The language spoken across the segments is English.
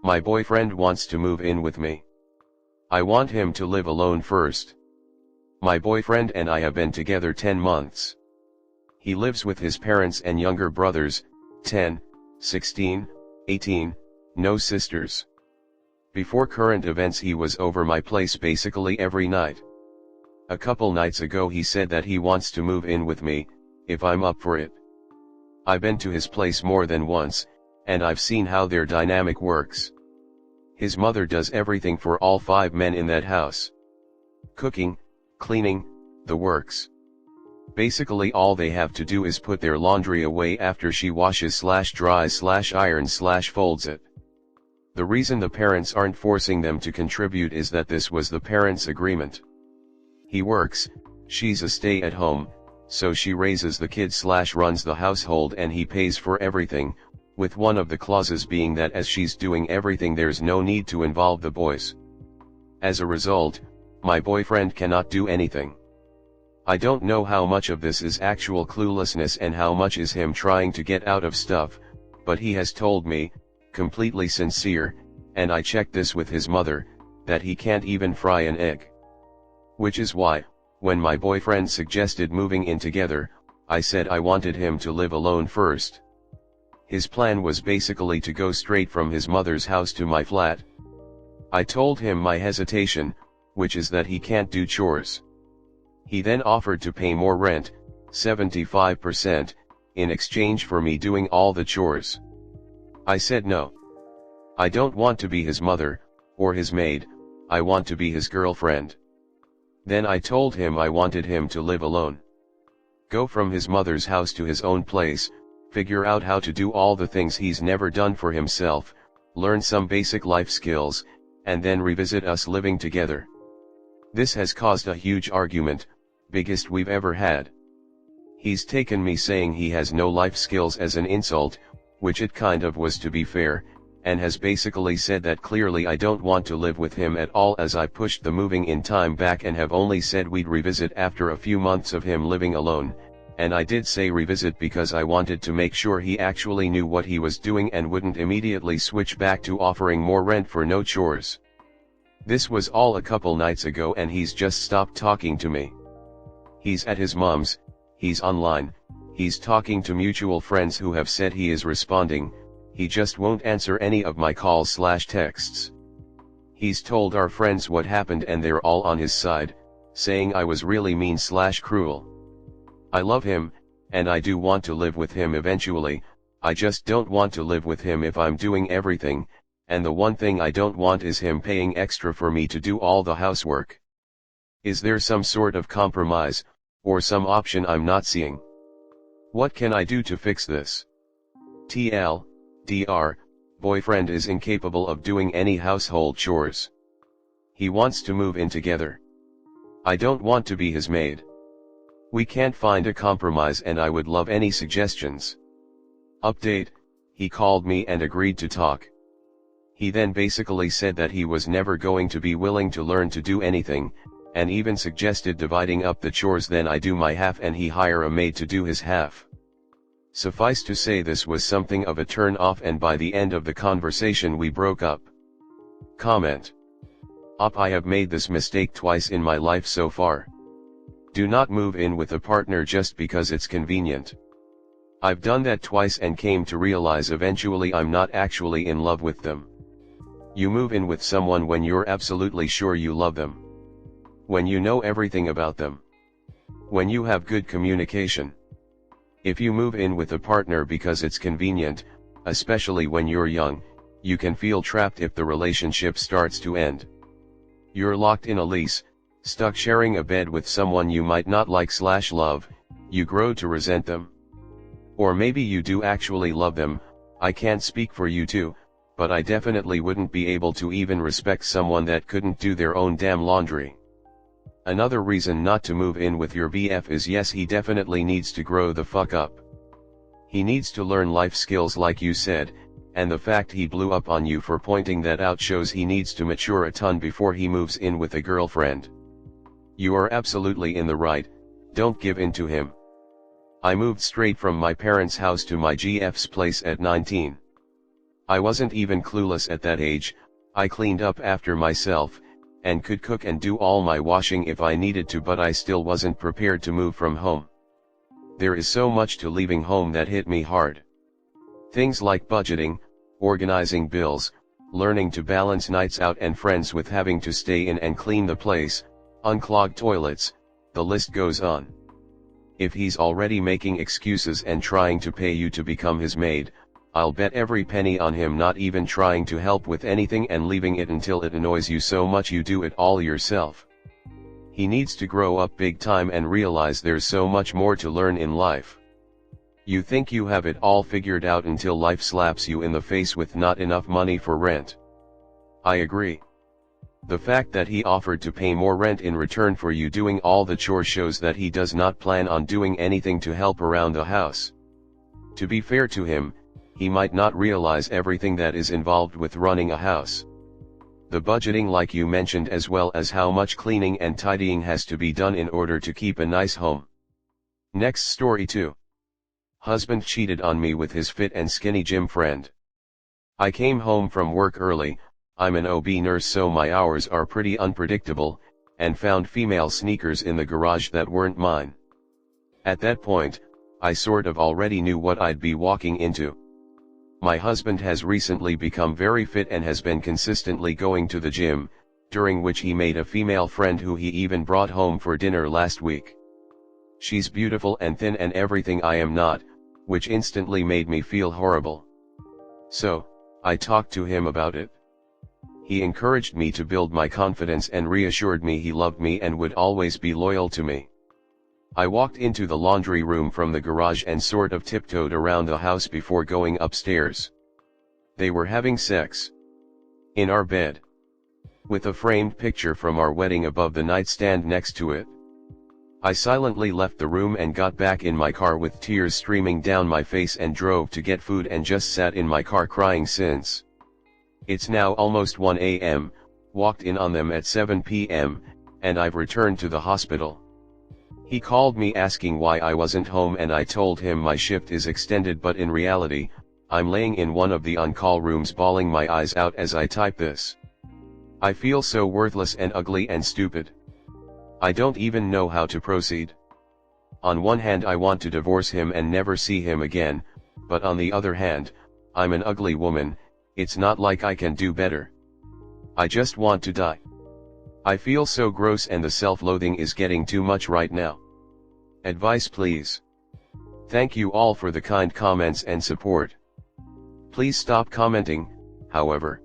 My boyfriend wants to move in with me. I want him to live alone first. My boyfriend and I have been together 10 months. He lives with his parents and younger brothers, 10, 16, 18, no sisters. Before current events he was over my place basically every night. A couple nights ago he said that he wants to move in with me, if I'm up for it. I've been to his place more than once, and I've seen how their dynamic works. His mother does everything for all 5 men in that house. Cooking, cleaning, the works. Basically all they have to do is put their laundry away after she washes/dries/irons/folds it. The reason the parents aren't forcing them to contribute is that this was the parents' agreement. He works, she's a stay-at-home, so she raises the kids/runs the household and he pays for everything, with one of the clauses being that as she's doing everything there's no need to involve the boys. As a result, my boyfriend cannot do anything. I don't know how much of this is actual cluelessness and how much is him trying to get out of stuff, but he has told me, completely sincere, and I checked this with his mother, that he can't even fry an egg. Which is why, when my boyfriend suggested moving in together, I said I wanted him to live alone first. His plan was basically to go straight from his mother's house to my flat. I told him my hesitation, which is that he can't do chores. He then offered to pay more rent, 75%, in exchange for me doing all the chores. I said no. I don't want to be his mother, or his maid, I want to be his girlfriend. Then I told him I wanted him to live alone. Go from his mother's house to his own place, figure out how to do all the things he's never done for himself, learn some basic life skills, and then revisit us living together. This has caused a huge argument, biggest we've ever had. He's taken me saying he has no life skills as an insult, which it kind of was to be fair, and has basically said that clearly I don't want to live with him at all as I pushed the moving in time back and have only said we'd revisit after a few months of him living alone, and I did say revisit because I wanted to make sure he actually knew what he was doing and wouldn't immediately switch back to offering more rent for no chores. This was all a couple nights ago and he's just stopped talking to me. He's at his mom's, he's online, he's talking to mutual friends who have said he is responding, he just won't answer any of my calls/texts. He's told our friends what happened and they're all on his side, saying I was really mean/cruel. I love him, and I do want to live with him eventually, I just don't want to live with him if I'm doing everything, and the one thing I don't want is him paying extra for me to do all the housework. Is there some sort of compromise, or some option I'm not seeing? What can I do to fix this? TLDR, boyfriend is incapable of doing any household chores. He wants to move in together. I don't want to be his maid. We can't find a compromise and I would love any suggestions. Update, he called me and agreed to talk. He then basically said that he was never going to be willing to learn to do anything, and even suggested dividing up the chores, then I do my half and he hire a maid to do his half. Suffice to say this was something of a turn off and by the end of the conversation we broke up. Comment. I have made this mistake twice in my life so far. Do not move in with a partner just because it's convenient. I've done that twice and came to realize eventually I'm not actually in love with them. You move in with someone when you're absolutely sure you love them. When you know everything about them. When you have good communication. If you move in with a partner because it's convenient, especially when you're young, you can feel trapped if the relationship starts to end. You're locked in a lease, stuck sharing a bed with someone you might not like/love, you grow to resent them. Or maybe you do actually love them, I can't speak for you two, but I definitely wouldn't be able to even respect someone that couldn't do their own damn laundry. Another reason not to move in with your BF is yes, he definitely needs to grow the fuck up. He needs to learn life skills like you said, and the fact he blew up on you for pointing that out shows he needs to mature a ton before he moves in with a girlfriend. You are absolutely in the right, don't give in to him. I moved straight from my parents' house to my GF's place at 19. I wasn't even clueless at that age. I cleaned up after myself, and could cook and do all my washing if I needed to, but I still wasn't prepared to move from home. There is so much to leaving home that hit me hard. Things like budgeting, organizing bills, learning to balance nights out and friends with having to stay in and clean the place, unclog toilets, the list goes on. If he's already making excuses and trying to pay you to become his maid, I'll bet every penny on him not even trying to help with anything and leaving it until it annoys you so much you do it all yourself. He needs to grow up big time and realize there's so much more to learn in life. You think you have it all figured out until life slaps you in the face with not enough money for rent. I agree. The fact that he offered to pay more rent in return for you doing all the chores shows that he does not plan on doing anything to help around the house. To be fair to him, he might not realize everything that is involved with running a house. The budgeting like you mentioned, as well as how much cleaning and tidying has to be done in order to keep a nice home. Next story 2. Husband cheated on me with his fit and skinny gym friend. I came home from work early. I'm an OB nurse, so my hours are pretty unpredictable, and found female sneakers in the garage that weren't mine. At that point, I sort of already knew what I'd be walking into. My husband has recently become very fit and has been consistently going to the gym, during which he made a female friend who he even brought home for dinner last week. She's beautiful and thin and everything I am not, which instantly made me feel horrible. So, I talked to him about it. He encouraged me to build my confidence and reassured me he loved me and would always be loyal to me. I walked into the laundry room from the garage and sort of tiptoed around the house before going upstairs. They were having sex. In our bed. With a framed picture from our wedding above the nightstand next to it. I silently left the room and got back in my car with tears streaming down my face and drove to get food and just sat in my car crying since. It's now almost 1 a.m., walked in on them at 7 p.m., and I've returned to the hospital. He called me asking why I wasn't home and I told him my shift is extended, but in reality, I'm laying in one of the on-call rooms bawling my eyes out as I type this. I feel so worthless and ugly and stupid. I don't even know how to proceed. On one hand I want to divorce him and never see him again, but on the other hand, I'm an ugly woman. It's not like I can do better. I just want to die. I feel so gross and the self-loathing is getting too much right now. Advice please. Thank you all for the kind comments and support. Please stop commenting, however.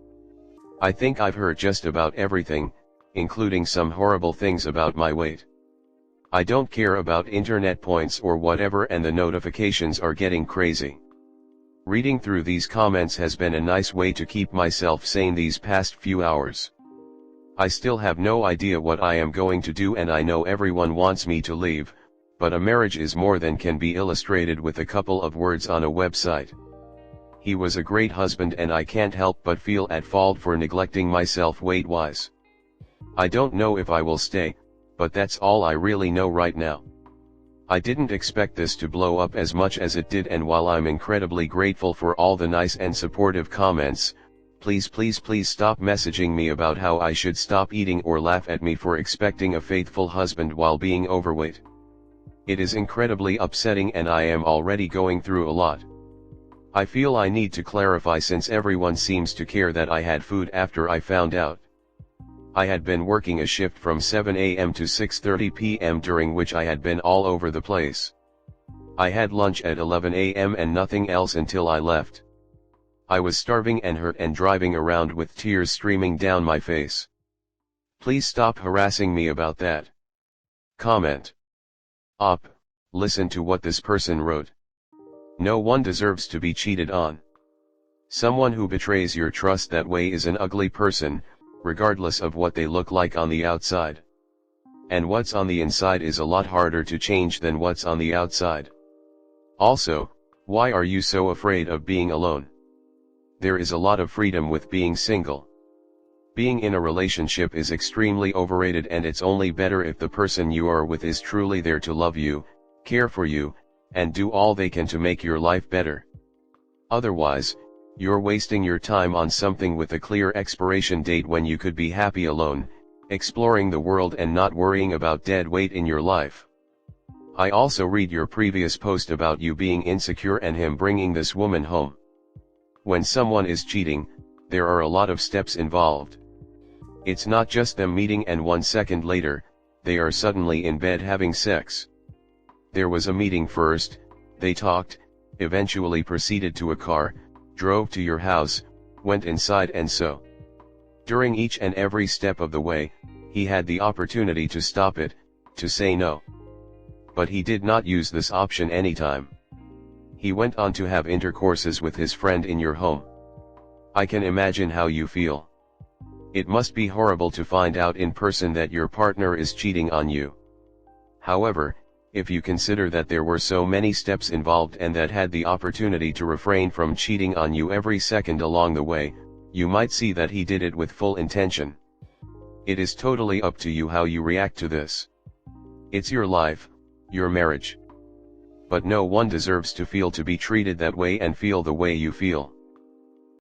I think I've heard just about everything, including some horrible things about my weight. I don't care about internet points or whatever, and the notifications are getting crazy. Reading through these comments has been a nice way to keep myself sane these past few hours. I still have no idea what I am going to do, and I know everyone wants me to leave, but a marriage is more than can be illustrated with a couple of words on a website. He was a great husband and I can't help but feel at fault for neglecting myself weight-wise. I don't know if I will stay, but that's all I really know right now. I didn't expect this to blow up as much as it did, and while I'm incredibly grateful for all the nice and supportive comments, please stop messaging me about how I should stop eating or laugh at me for expecting a faithful husband while being overweight. It is incredibly upsetting and I am already going through a lot. I feel I need to clarify since everyone seems to care that I had food after I found out. I had been working a shift from 7 a.m. to 6:30 p.m. during which I had been all over the place. I had lunch at 11 a.m. and nothing else until I left. I was starving and hurt and driving around with tears streaming down my face. Please stop harassing me about that. Comment. Up, listen to what this person wrote. No one deserves to be cheated on. Someone who betrays your trust that way is an ugly person, regardless of what they look like on the outside. And what's on the inside is a lot harder to change than what's on the outside. Also, why are you so afraid of being alone? There is a lot of freedom with being single. Being in a relationship is extremely overrated, and it's only better if the person you are with is truly there to love you, care for you, and do all they can to make your life better. Otherwise, You're wasting your time on something with a clear expiration date when you could be happy alone, exploring the world and not worrying about dead weight in your life. I also read your previous post about you being insecure and him bringing this woman home. When someone is cheating, there are a lot of steps involved. It's not just them meeting and 1 second later, they are suddenly in bed having sex. There was a meeting first, they talked, eventually proceeded to a car, drove to your house, went inside, and so. During each and every step of the way, he had the opportunity to stop it, to say no. But he did not use this option anytime. He went on to have intercourses with his friend in your home. I can imagine how you feel. It must be horrible to find out in person that your partner is cheating on you. However, if you consider that there were so many steps involved and that had the opportunity to refrain from cheating on you every second along the way, you might see that he did it with full intention. It is totally up to you how you react to this. It's your life, your marriage. But no one deserves to be treated that way and feel the way you feel.